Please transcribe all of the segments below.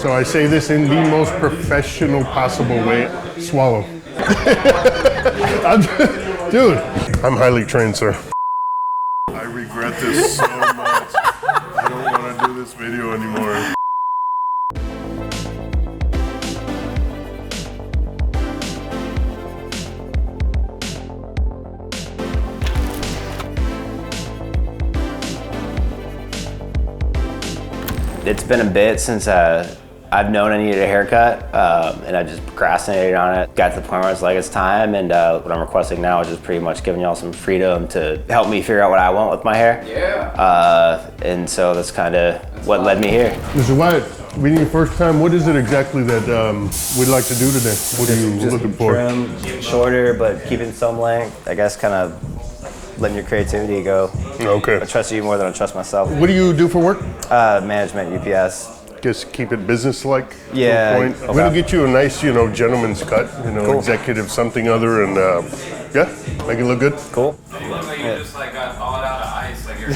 So I say this in the most professional possible way. Swallow. Dude, I'm highly trained, sir. I regret this so much. I don't want to do this video anymore. It's been a bit since I've known I needed a haircut, and I just procrastinated on it. Got to the point where it's like, it's time, and what I'm requesting now is just pretty much giving y'all some freedom to help me figure out what I want with my hair. Yeah. And so that's kind of what led me here. Mr. Wyatt, meeting your first time, what is it exactly that we'd like to do today? What are you looking for? Trim, shorter, but keeping some length. I guess kind of letting your creativity go. Okay. I trust you more than I trust myself. What do you do for work? Management, UPS. Just keep it business-like. Yeah. Point. Okay. I'm gonna get you a nice, gentleman's cut, Cool. executive something other, and yeah, make it look good. Cool. You look like you just like got thawed out of ice, like you're.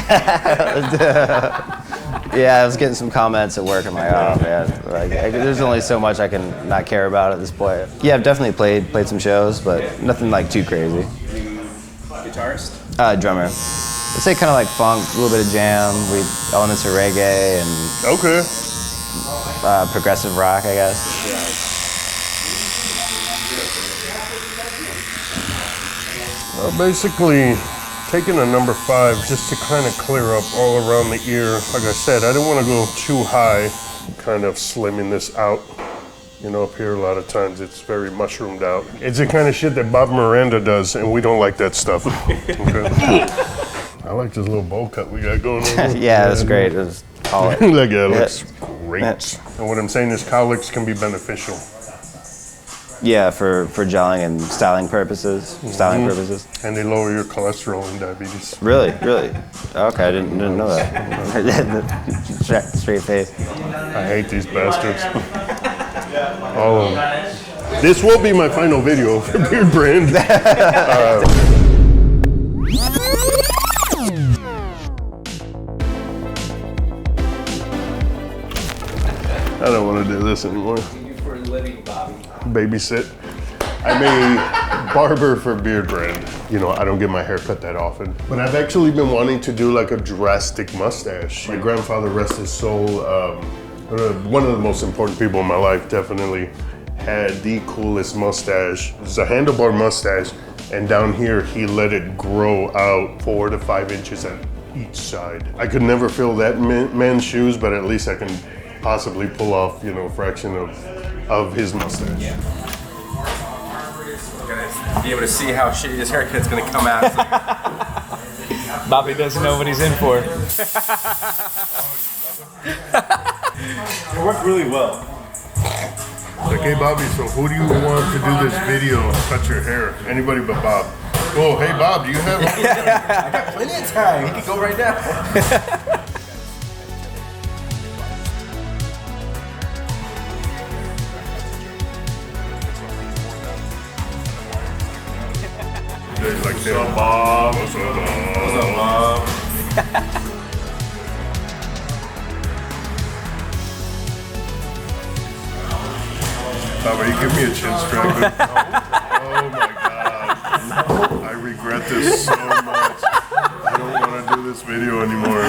Yeah, I was getting some comments at work. I'm like, oh man, there's only so much I can not care about at this point. Yeah, I've definitely played some shows, but nothing like too crazy. Guitarist? Drummer. I'd say kind of like funk, a little bit of jam, elements of reggae and Okay. Progressive rock, I guess. Basically, taking a number 5 just to kind of clear up all around the ear. Like I said, I don't want to go too high, kind of slimming this out. Up here a lot of times it's very mushroomed out. It's the kind of shit that Bob Miranda does, and we don't like that stuff. Okay. I like this little bowl cut we got going on. Yeah, that's great. Just call it. That guy looks great. And what I'm saying is cowlicks can be beneficial. Yeah, for gelling and styling purposes. And they lower your cholesterol and diabetes. Really? Okay, I didn't know that. Straight face. I hate these bastards. All of them. This will be my final video for Beardbrand. I don't want to do this anymore. For a living, Bobby. Babysit. I'm a barber for Beardbrand. I don't get my hair cut that often. But I've actually been wanting to do like a drastic mustache. My grandfather, rest his soul, one of the most important people in my life, definitely had the coolest mustache. It's a handlebar mustache, and down here he let it grow out 4 to 5 inches at each side. I could never fill that man's shoes, but at least I can possibly pull off, a fraction of his mustache. Yeah. We're gonna be able to see how shitty this haircut's gonna come out. Bobby doesn't know what he's in for. It worked really well. Like, hey Bobby, so who do you want to do this video, cut your hair? Anybody but Bob. Oh, hey Bob, do you have... I got plenty of time. He can go right now. Like what's up, Bob? What's up, Bob? What's up, Bob? Bob, are you giving me a chin strap? Oh my God. I regret this so much. I don't want to do this video anymore.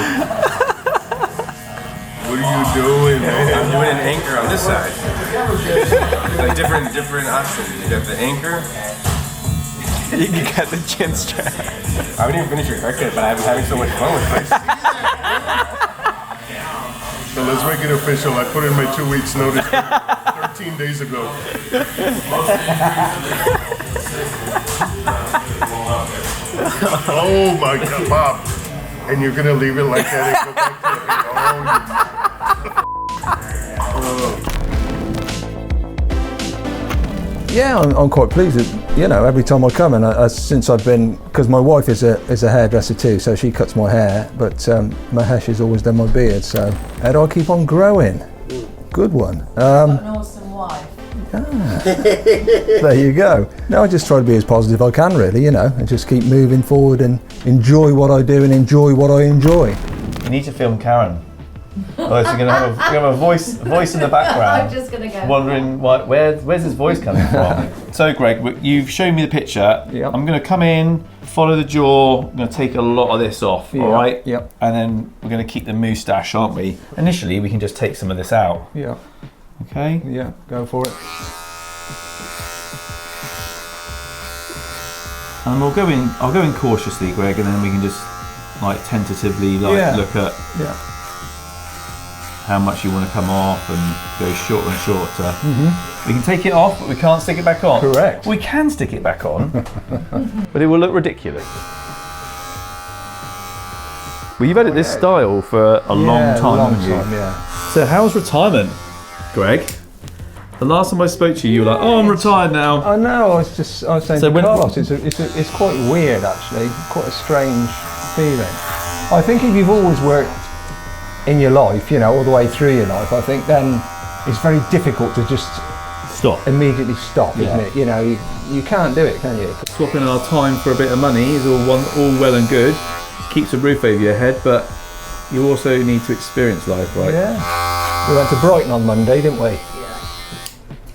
What are you doing, man? I'm doing an anchor on this side. Like different options. You got the anchor. You got the chin strap. I haven't even finished your haircut, but I'm having so much fun with this. So let's make it official. I put in my 2 weeks notice 13 days ago. Oh my God, Bob. And you're gonna leave it like that and go back to it. Yeah, I'm quite pleased. Every time I come, and since I've been, because my wife is a hairdresser too, so she cuts my hair. But Mahesh has always done my beard. So how do I keep on growing? Good one. An awesome wife. There you go. No, I just try to be as positive as I can, really. And just keep moving forward and enjoy what I do and enjoy what I enjoy. You need to film Karen. Oh, so you're gonna have a voice in the background. I'm just gonna go. Wondering where's his voice coming from? So, Greg, you've shown me the picture. Yep. I'm gonna come in, follow the jaw. I'm gonna take a lot of this off. All right. Yep. And then we're gonna keep the moustache, aren't we? Initially, we can just take some of this out. Yeah. Okay. Yeah. Go for it. And I'll go in cautiously, Greg, and then we can just like tentatively look at how much you want to come off and go shorter and shorter. We can take it off, but we can't stick it back on. Correct. We can stick it back on, but it will look ridiculous. Well, you've had it this style for a long time, haven't you? Yeah. So how's retirement, Greg? The last time I spoke to you, you were like, "Oh, I'm retired now." I know. I was saying So to Carlos, it's quite weird actually, quite a strange feeling. I think if you've always worked in your life, you know, all the way through your life, I think then it's very difficult to just Stop. immediately stop, isn't it? You know, you can't do it, can you? Swapping our time for a bit of money is all well and good. Keeps a roof over your head, but you also need to experience life, right? Yeah. We went to Brighton on Monday, didn't we?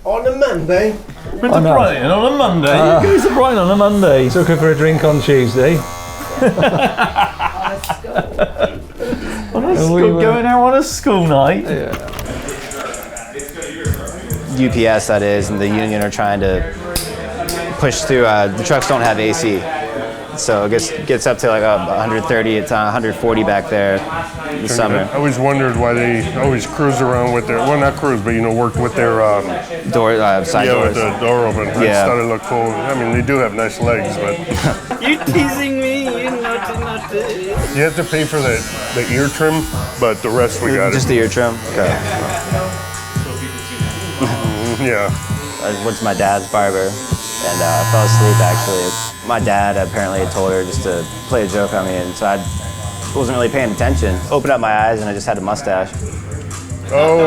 On a Monday. Went to Brighton on a Monday. Who goes to Brighton on a Monday? Took her for a drink on Tuesday. Going out on a school night. UPS, that is, and the union are trying to push through. The trucks don't have AC, so it gets up to like 130. It's 140 back there in the summer. I always wondered why they always cruise around with their, well, not cruise, but, you know, work with their Door, side doors. with the door open. I Yeah. just thought it looked cool. I mean, they do have nice legs, but You're teasing me, you naughty. you have to pay for the ear trim, but the rest we got Just it. the ear trim. Okay. Yeah. I went to my dad's barber and I fell asleep actually. My dad apparently had told her just to play a joke on me, and so I wasn't really paying attention. Opened up my eyes and I just had a mustache. Oh,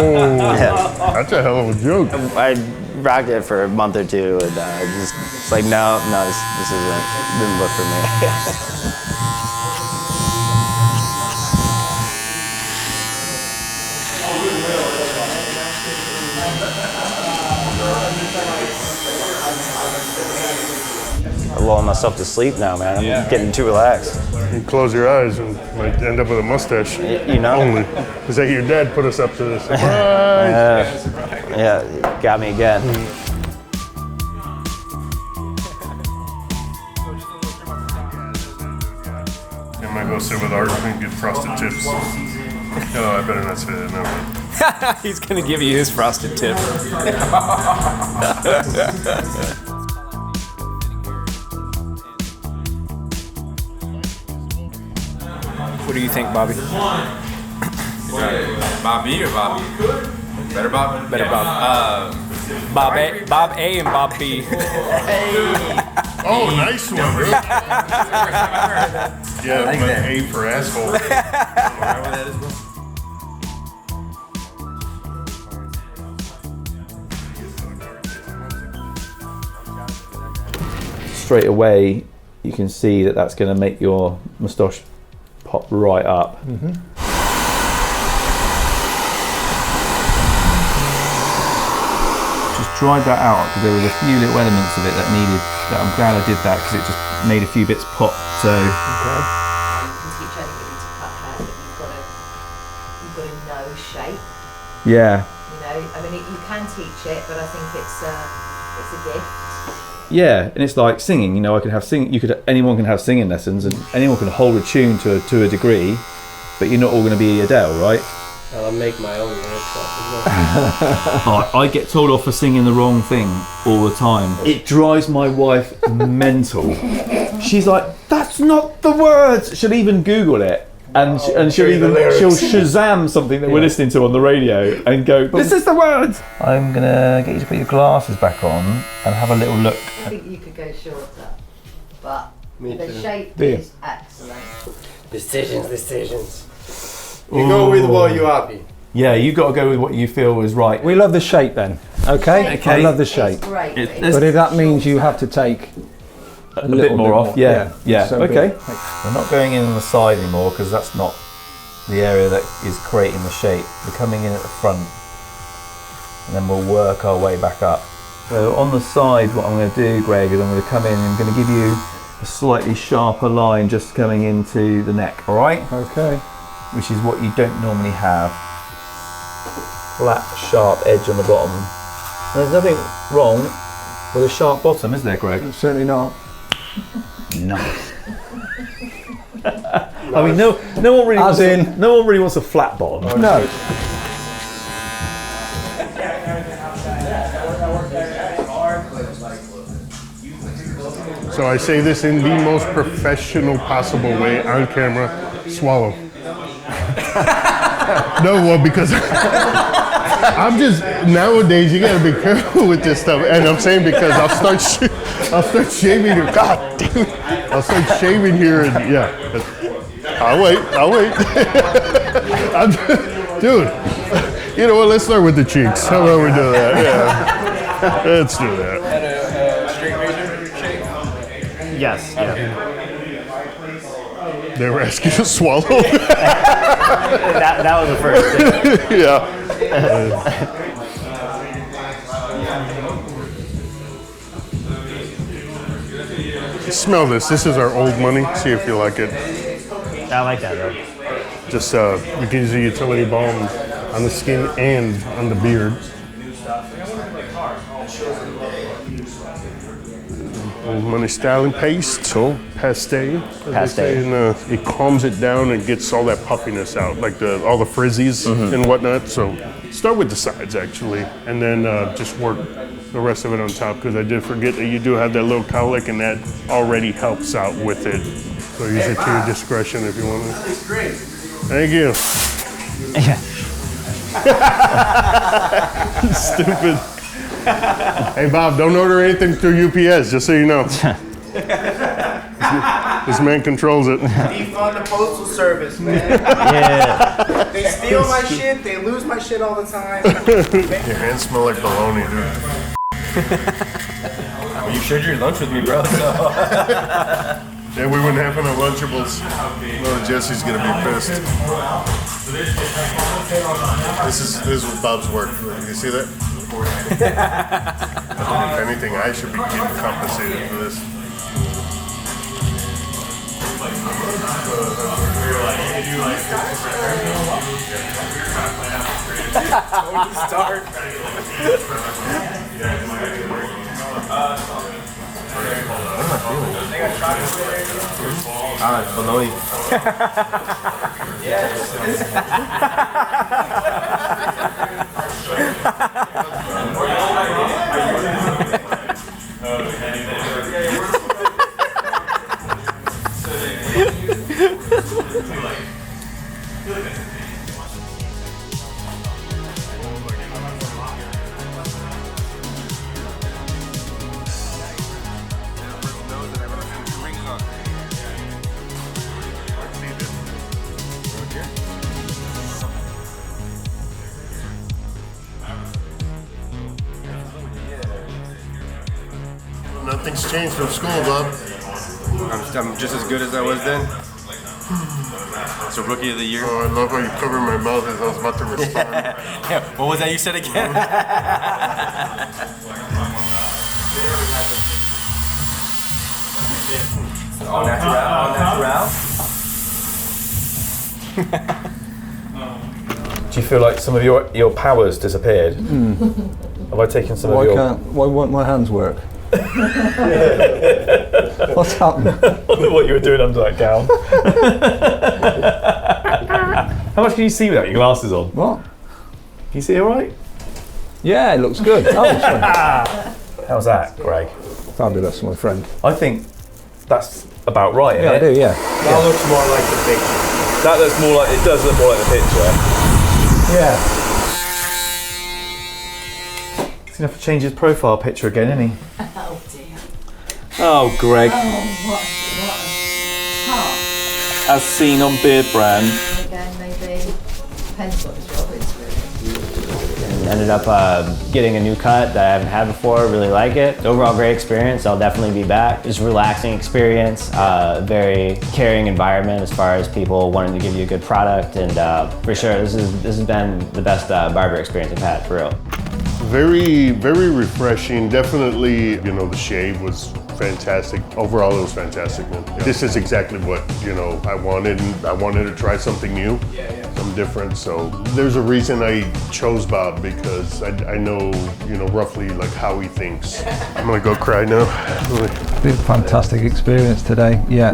Yeah. that's a hell of a joke. I rocked it for a month or two, and it's like, no, this didn't work for me. I'm lulling myself to sleep now, man. I'm getting too relaxed. You close your eyes and might end up with a mustache. You know? Only. Is that your dad put us up to this? Surprise! Yeah, got me again. I might go sit with Art and get frosted tips. Oh, I better not say that now. He's gonna give you his frosted tip. What do you think, Bobby? Bobby or Bobby? Better Bob? Better Bob. Bob A and Bob B. Oh, nice one, bro. Yeah, like that. A for asshole. Straight away, you can see that that's going to make your moustache pop right up. Just dried that out because there was a few little elements of it that needed. That I'm glad I did that because it just made a few bits pop. So. You can teach anybody to cut hair, but you've got to know shape. Yeah. You know, I mean, you can teach it, but I think it's a gift. Yeah, and it's like singing. You know, I could have anyone can have singing lessons, and anyone can hold a tune to a degree, but you're not all going to be Adele, right? I'll make my own lyrics up as well. I get told off for singing the wrong thing all the time. It drives my wife mental. She's like, "That's not the words." She'll even Google it, and she'll Shazam something that we're listening to on the radio and go, "This is the words." I'm gonna get you to put your glasses back on and have a little look. I think you could go shorter, but Me the too. shape is excellent. Decisions. You go with what you happy. Yeah, you got to go with what you feel is right. We love the shape then, okay? Shape I love the shape. is great. But if that means you have to take a bit more off, yeah. So Okay. be it. We're not going in on the side anymore because that's not the area that is creating the shape. We're coming in at the front, and then we'll work our way back up. So on the side, what I'm going to do, Greg, is I'm going to come in and I'm going to give you a slightly sharper line just coming into the neck, all right? Okay. Which is what you don't normally have. Flat, sharp edge on the bottom. And there's nothing wrong with a sharp bottom, is there, Greg? Certainly not. Nice. I mean, no one really wants a flat bottom. No. So I say this in the most professional possible way on camera. Swallow. No, well, because I'm just, nowadays you gotta be careful with this stuff. And I'm saying because I'll start shaving here. God damn it. I'll start shaving here and yeah. I'll wait. Dude, you know what, let's start with the cheeks. How about we do that? Yeah. Let's do that. Yes. Yeah. They were asking you to swallow. that was the first thing. Yeah. Smell this. This is our old money. See if you like it. I like that though. Just you can use a utility balm on the skin and on the beard. Old money styling paste. So paste. Paste. And it calms it down and gets all that puffiness out, like all the frizzies and whatnot. So start with the sides actually, and then just work the rest of it on top, because I did forget that you do have that little cowlick, and that already helps out with it. So use it to your discretion if you want to. It's great. Thank you. Stupid. Hey Bob, don't order anything through UPS, just so you know. This man controls it. Defund the postal service, man. Yeah. They steal my shit, they lose my shit all the time. Your hands smell like bologna, dude. Well, you shared your lunch with me, bro. So. Yeah, we wouldn't have enough Lunchables. No, Jesse's gonna be pissed. This is what Bob's work. You see that? If anything, I should be getting compensated for this. Start. Bologna. Nothing's changed from school, Bob. I'm just as good as I was then. It's a rookie of the year. Oh, I love how you covered my mouth as I was about to respond. Yeah, what was that you said again? All natural. Do you feel like some of your powers disappeared? Have I taken some of your... Why won't my hands work? What's happened? I wonder what you were doing under that gown. How much can you see without your glasses on? What? Can you see all right? Yeah, it looks good. Oh, How's that, Greg? fabulous, my friend. I think that's about right, Yeah, I do, yeah. That looks more like the picture. That looks more like, it does look more like the picture. Yeah. He's gonna have to change his profile picture again, isn't he? Oh dear. Oh, Greg. Oh, what a top. As seen on Beardbrand. Again, maybe. Depends what the job is, really. Ended up getting a new cut that I haven't had before, really like it. Overall great experience, I'll definitely be back. Just a relaxing experience, very caring environment as far as people wanting to give you a good product, and for sure this has been the best barber experience I've had, for real. Very, very refreshing. Definitely, you know, the shave was fantastic. Overall, it was fantastic, man. This is exactly what, you know, I wanted, and I wanted to try something new, something different. So there's a reason I chose Bob, because I know, you know, roughly like how he thinks. I'm gonna go cry now. Been a fantastic experience today. Yeah.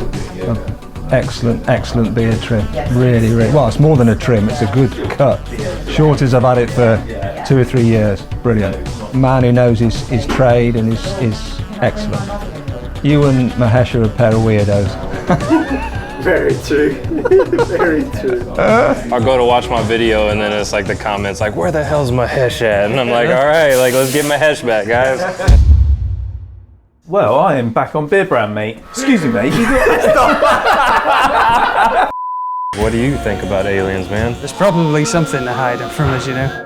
Excellent beard trim. Really, well, it's more than a trim, it's a good cut. Short as I've had it for 2 or 3 years. Brilliant. Man who knows his trade and is excellent. You and Mahesh are a pair of weirdos. Very true. Very true. I'll go to watch my video and then it's like the comments like, where the hell's Mahesh at? And I'm like, all right, like let's get Mahesh back, guys. Well, I am back on Beardbrand, mate. Excuse me, mate. What do you think about aliens, man? There's probably something to hide from us, you know.